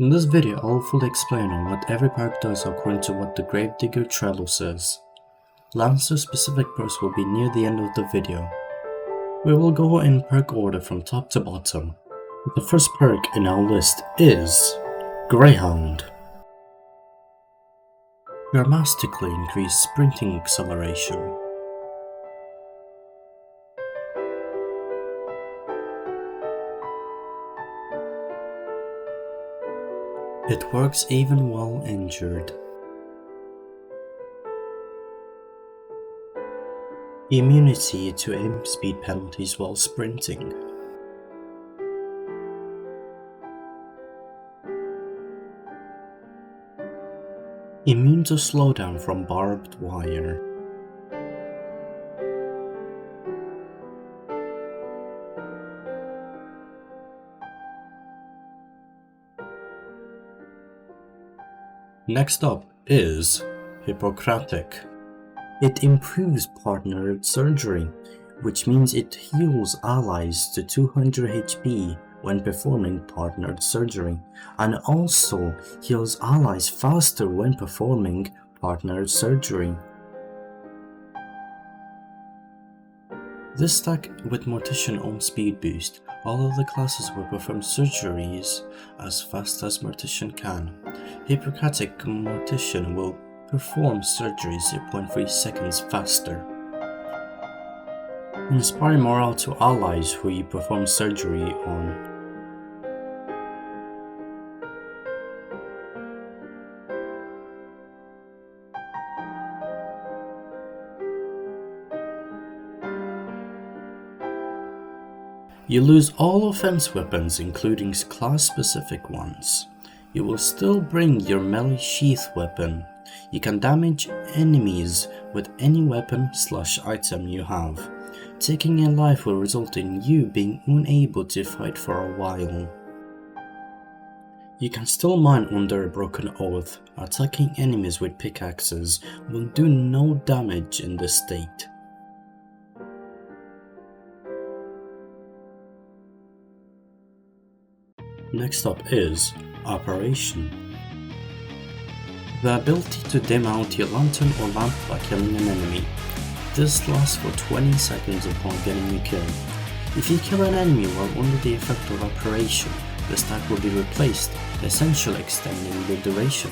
In this video, I'll fully explain on what every perk does according to what the Gravedigger Trello says. Lancer specific perks will be near the end of the video. We will go in perk order from top to bottom. The first perk in our list is Greyhound. Dramatically increased sprinting acceleration. It works even while injured. Immunity to aim speed penalties while sprinting. Immune to slowdown from barbed wire. Next up is Hippocratic. It improves partnered surgery, which means it heals allies to 200 HP when performing partnered surgery, and also heals allies faster when performing partnered surgery. This stack with Mortician on speed boost, all of the classes will perform surgeries as fast as Mortician can. Hippocratic Mortician will perform surgeries 0.3 seconds faster. Inspire morale to allies who you perform surgery on. You lose all offense weapons, including class-specific ones. You will still bring your melee sheath weapon. You can damage enemies with any weapon/item you have. Taking a life will result in you being unable to fight for a while. You can still mine under a broken oath. Attacking enemies with pickaxes will do no damage in this state. Next up is Apparition. The ability to dim out your lantern or lamp by killing an enemy. This lasts for 20 seconds upon getting a kill. If you kill an enemy while under the effect of Apparition, the stack will be replaced, essentially extending the duration.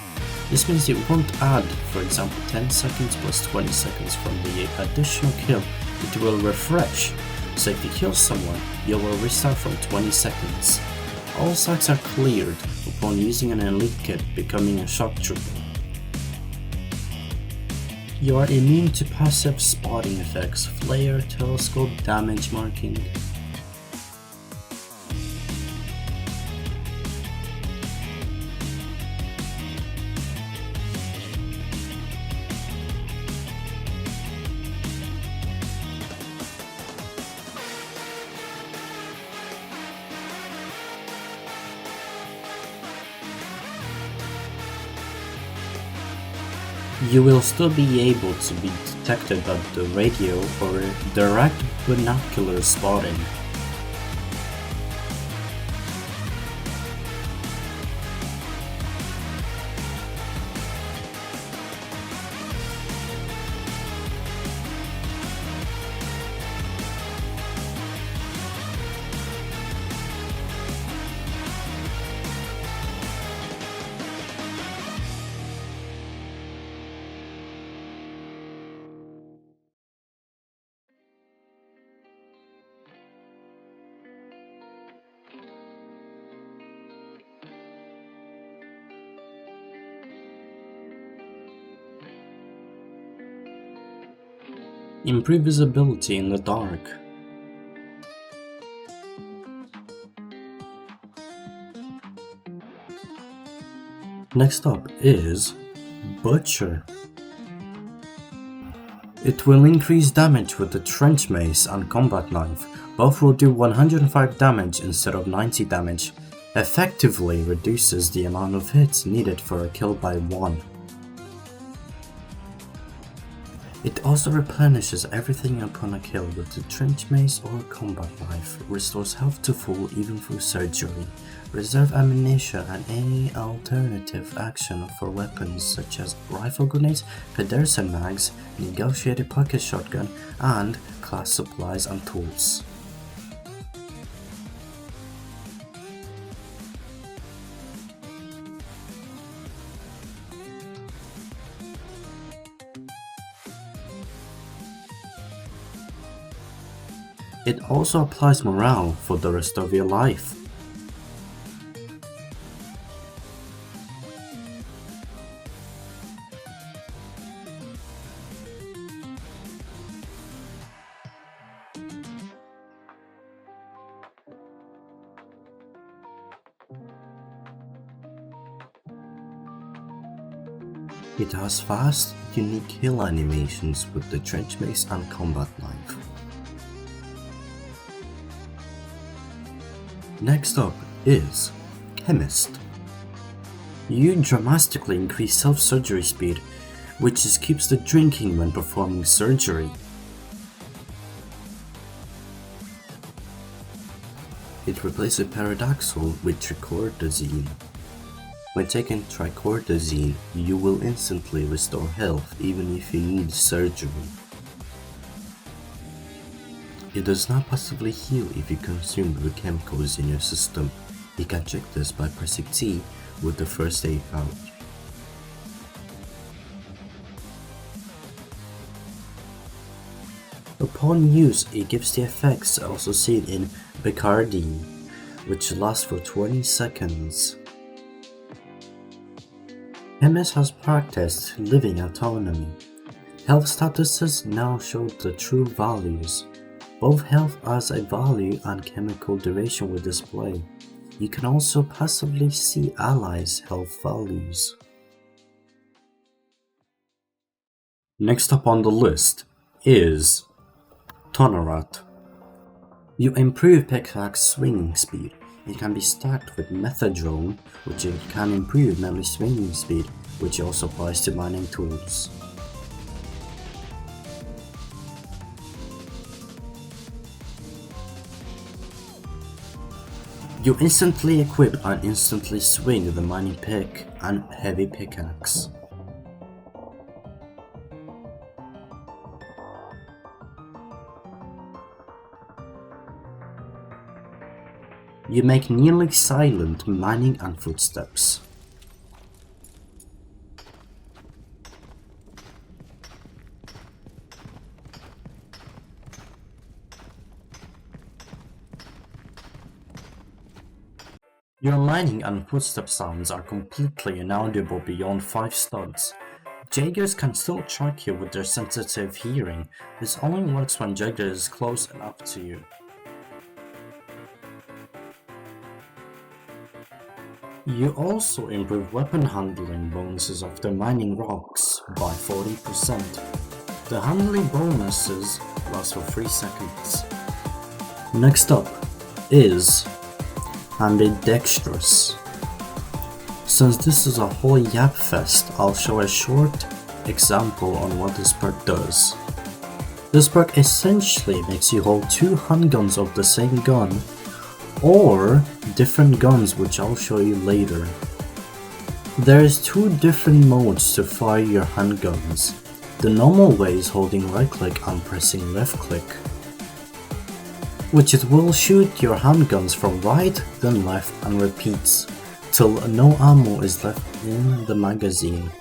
This means it won't add, for example, 10 seconds plus 20 seconds from the additional kill. It will refresh, so if you kill someone, you will restart from 20 seconds. All stacks are cleared upon using an elite kit, becoming a shock trooper. You are immune to passive spotting effects, flare, telescope, damage marking. You will still be able to be detected by the radio or direct binocular spotting. Improve visibility in the dark. Next up is Butcher. It will increase damage with the trench mace and combat knife. Both will do 105 damage instead of 90 damage. Effectively reduces the amount of hits needed for a kill by 1. It also replenishes everything upon a kill with the trench mace or combat knife, restores health to full even through surgery, Reserve ammunition and any alternative action for weapons such as rifle grenades, Pedersen mags, negotiated pocket shotgun, and class supplies and tools. It also applies morale for the rest of your life. It has fast, unique heal animations with the trench mace and combat knife. Next up is Chemist. You dramatically increase self-surgery speed, which keeps the drinking when performing surgery. It replaces Paradoxal with Tricordazine. When taking Tricordazine, you will instantly restore health even if you need surgery. It does not passively heal if you consume the chemicals in your system. You can check this by pressing T with the first aid pouch. Upon use, it gives the effects also seen in Bicardine, which lasts for 20 seconds. Chemist has practiced living autonomy. Health statuses now show the true values. Both health as a value and chemical duration will display. You can also passively see allies' health values. Next up on the list is Tonerat. You improve pickaxe swinging speed. It can be stacked with Methadrone, which can improve melee swinging speed, which also applies to mining tools. You instantly equip and instantly swing the mining pick and heavy pickaxe. You make nearly silent mining and footsteps. Your mining and footstep sounds are completely inaudible beyond 5 studs. Jaegers can still track you with their sensitive hearing. This only works when Jaeger is close enough to you. You also improve weapon handling bonuses after mining rocks by 40%. The handling bonuses last for 3 seconds. Next up is Ambidextrous. Since this is a whole yap fest, I'll show a short example on what this perk does. This perk essentially makes you hold 2 handguns of the same gun, or different guns, which I'll show you later. There is 2 different modes to fire your handguns. The normal way is holding right click and pressing left click, which it will shoot your handguns from right then left and repeats till no ammo is left in the magazine.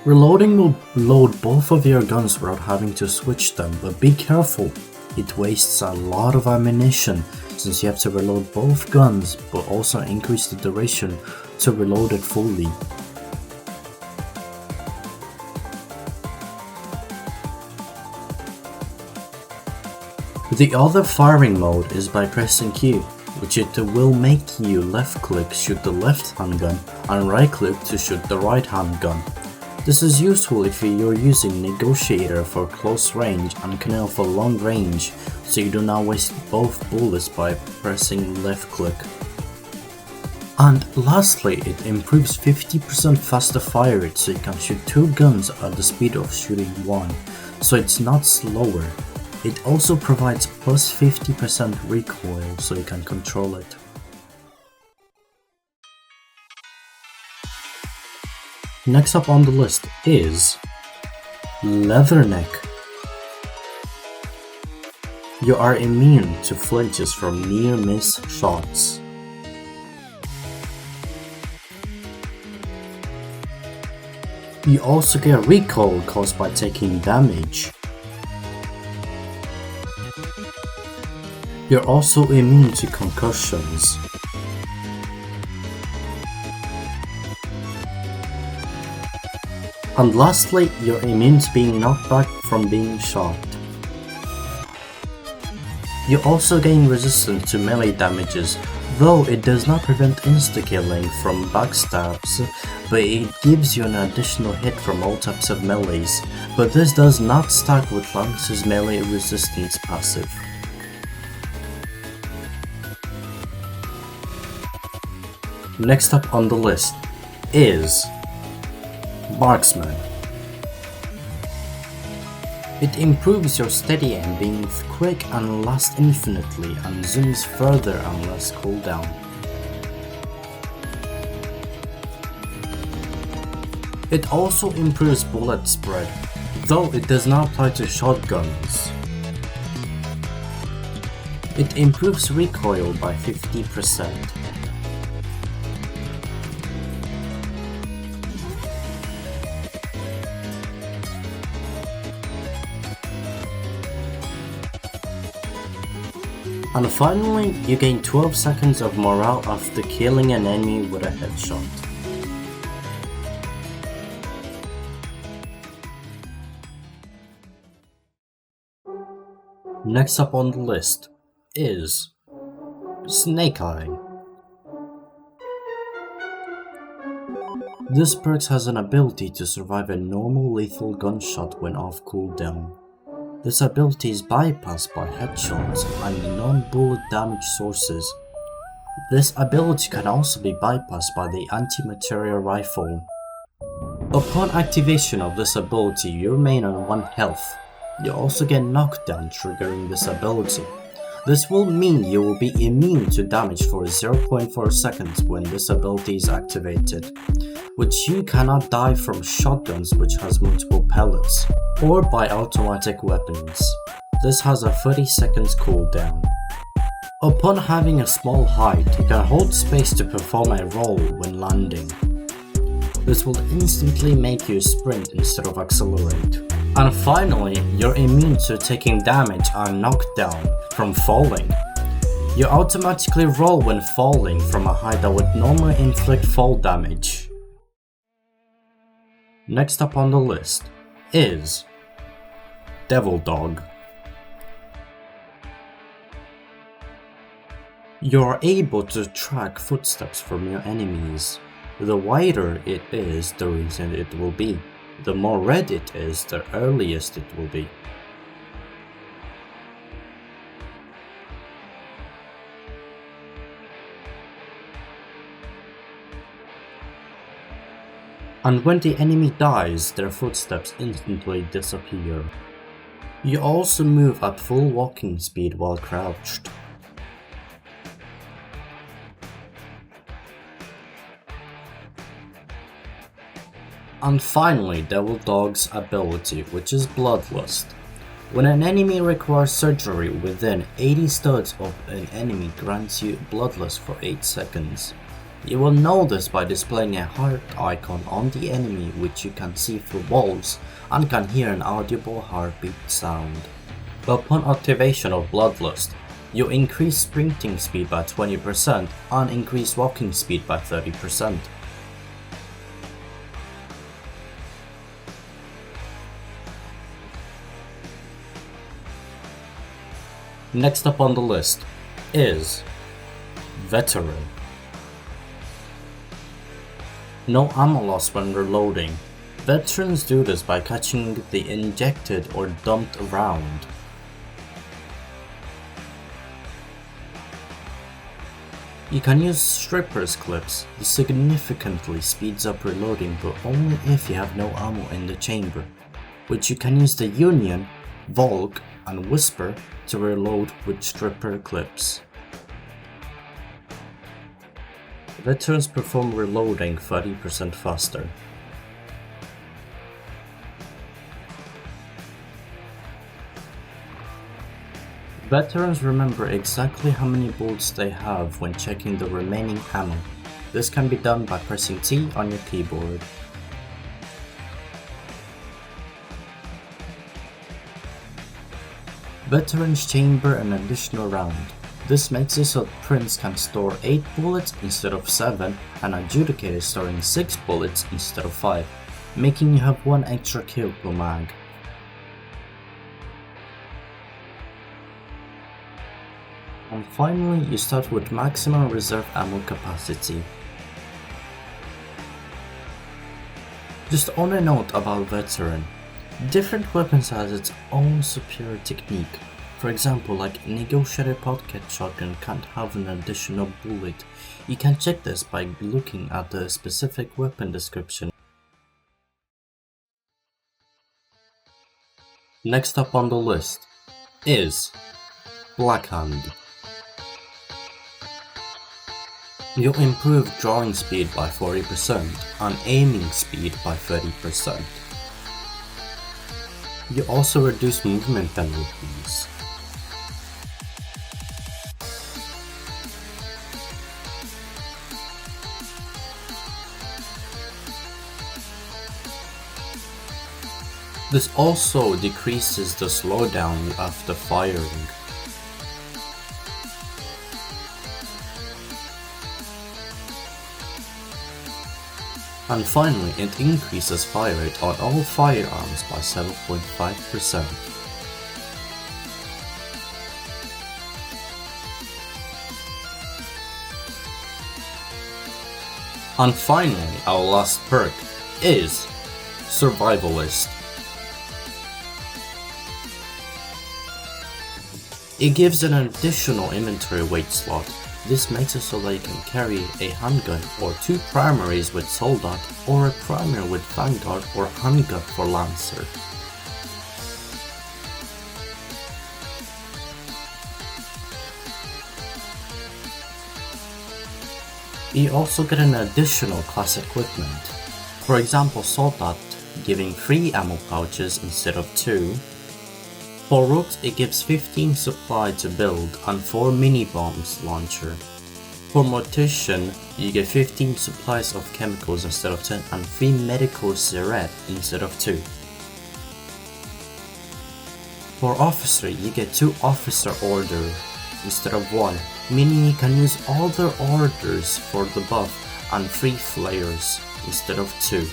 Reloading will load both of your guns without having to switch them, but be careful, it wastes a lot of ammunition since you have to reload both guns but also increase the duration to reload it fully. The other firing mode is by pressing Q, which it will make you left click shoot the left handgun and right click to shoot the right handgun. This is useful if you're using Negotiator for close range and Canal for long range, so you do not waste both bullets by pressing left click. And lastly, it improves 50% faster fire rate, so you can shoot 2 guns at the speed of shooting 1, so it's not slower. It also provides plus 50% recoil, so you can control it. Next up on the list is Leatherneck. You are immune to flinches from near-miss shots. You also get recoil caused by taking damage. You're also immune to concussions. And lastly, you're immune to being knocked back from being shot. You also gain resistance to melee damages, though it does not prevent insta-killing from backstabs, but it gives you an additional hit from all types of melees, but this does not stack with Lance's melee resistance passive. Next up on the list is Marksman. It improves your steady aim, being quick and lasts infinitely, and zooms further and less cooldown. It also improves bullet spread, though it does not apply to shotguns. It improves recoil by 50%. And finally, you gain 12 seconds of morale after killing an enemy with a headshot. Next up on the list is Snake Eye. This perk has an ability to survive a normal lethal gunshot when off cooldown. This ability is bypassed by headshots and non-bullet damage sources. This ability can also be bypassed by the anti-materia rifle. Upon activation of this ability, you remain on 1 health. You also get knockdown triggering this ability. This will mean you will be immune to damage for 0.4 seconds when this ability is activated, which you cannot die from shotguns which has multiple pellets, or by automatic weapons. This has a 30 seconds cooldown. Upon having a small height, you can hold space to perform a roll when landing. This will instantly make you sprint instead of accelerate. And finally, you're immune to taking damage and knockdown from falling. You automatically roll when falling from a height that would normally inflict fall damage. Next up on the list is Devil Dog. You're able to track footsteps from your enemies. The wider it is, the recent it will be. The more red it is, the earliest it will be. And when the enemy dies, their footsteps instantly disappear. You also move at full walking speed while crouched. And finally, Devil Dog's ability, which is Bloodlust. When an enemy requires surgery, within 80 studs of an enemy grants you Bloodlust for 8 seconds. You will know this by displaying a heart icon on the enemy which you can see through walls and can hear an audible heartbeat sound. Upon activation of Bloodlust, you increase sprinting speed by 20% and increase walking speed by 30%. Next up on the list is Veteran. No ammo loss when reloading. Veterans do this by catching the injected or dumped round. You can use Stripper's clips. This significantly speeds up reloading, but only if you have no ammo in the chamber, which you can use the Union, Volk, and Whisper to reload with Stripper clips. Veterans perform reloading 30% faster. Veterans remember exactly how many bullets they have when checking the remaining ammo. This can be done by pressing T on your keyboard. Veterans chamber an additional round. This makes it so Prince can store 8 bullets instead of 7 and Adjudicator storing 6 bullets instead of 5, making you have 1 extra kill per mag. And finally, you start with maximum reserve ammo capacity. Just on a note about Veteran, different weapons has its own superior technique. For example, like Negotiated Pocket Shotgun can't have an additional bullet. You can check this by looking at the specific weapon description. Next up on the list is Blackhand. You improve drawing speed by 40% and aiming speed by 30%. You also reduce movement penalties. This also decreases the slowdown after firing. And finally, it increases fire rate on all firearms by 7.5%. And finally, our last perk is Survivalist. It gives an additional inventory weight slot. This makes it so that you can carry a handgun or 2 primaries with Soldat or a primary with Vanguard or handgun for Lancer. You also get an additional class equipment. For example, Soldat giving 3 ammo pouches instead of 2. For Rooks, it gives 15 supply to build and 4 mini bombs launcher. For Mortician, you get 15 supplies of chemicals instead of 10 and 3 medical syringe instead of 2. For Officer, you get 2 officer order instead of 1, meaning you can use all their orders for the buff and 3 flares instead of 2.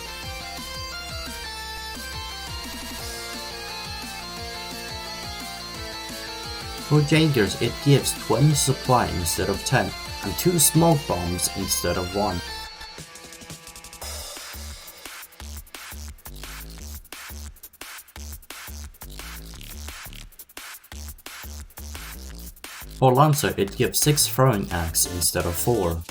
For Jaegers, it gives 20 supply instead of 10 and 2 smoke bombs instead of 1. For Lancer, it gives 6 throwing axe instead of 4.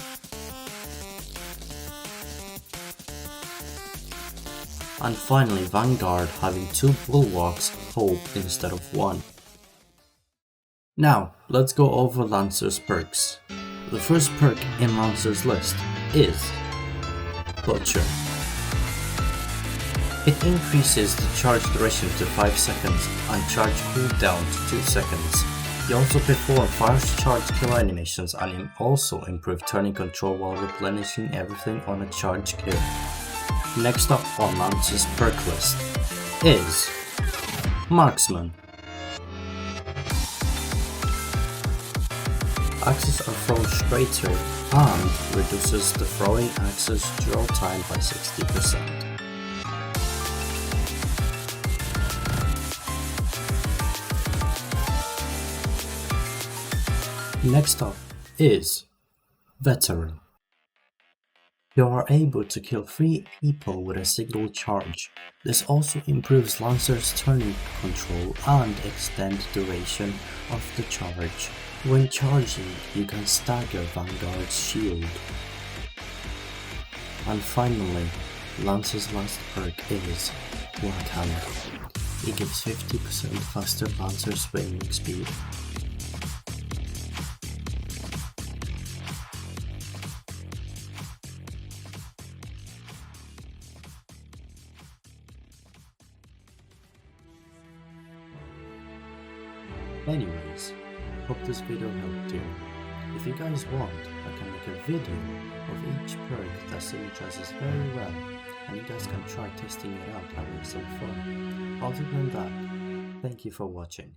And finally, Vanguard having 2 bulwarks hope instead of 1. Now, let's go over Lancer's perks. The first perk in Lancer's list is Butcher. It increases the charge duration to 5 seconds and charge cooldown to 2 seconds. You also perform fast charge kill animations and also improve turning control while replenishing everything on a charge kill. Next up on Lancer's perk list is Marksman. Axes are thrown straighter and reduces the throwing axe's draw time by 60%. Next up is Veteran. You are able to kill 3 people with a single charge. This also improves Lancer's turning control and extend duration of the charge. When charging, you can stagger Vanguard's shield. And finally, Lance's last perk is Blackhand. It gives 50% faster Lancer swinging speed. Anyways, hope this video helped you. If you guys want, I can make a video of each perk that synergizes very well, and you guys can try testing it out having some fun. Other than that, thank you for watching.